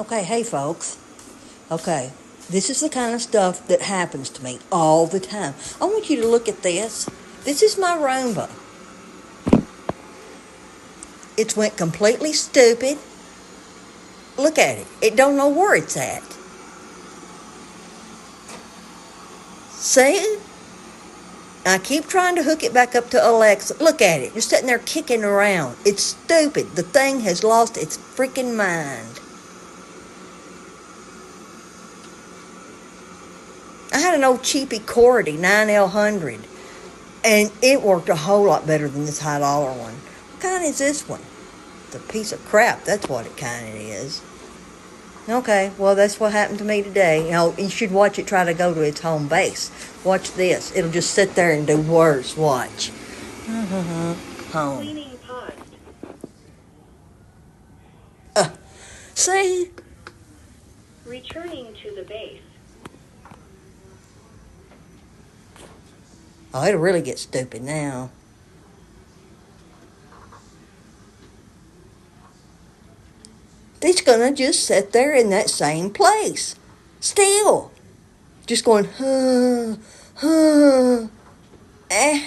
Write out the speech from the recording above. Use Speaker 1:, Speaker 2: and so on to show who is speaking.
Speaker 1: Okay, hey folks. Okay, this is the kind of stuff that happens to me all the time. I want you to look at this. This is my Roomba. It's went completely stupid. Look at it. It don't know where it's at. See? I keep trying to hook it back up to Alexa. Look at it. Just sitting there kicking around. It's stupid. The thing has lost its freaking mind. I had an old cheapy Cordy 9L100, and it worked a whole lot better than this high dollar one. What kind is this one? It's a piece of crap. That's what it kind of is. Okay, well, that's what happened to me today. You should watch it try to go to its home base. Watch this. It'll just sit there and do worse. Watch. Home.
Speaker 2: Cleaning paused.
Speaker 1: See?
Speaker 2: Returning to the base.
Speaker 1: Oh, it'll really get stupid now. It's gonna just sit there in that same place. Still. Just going, eh,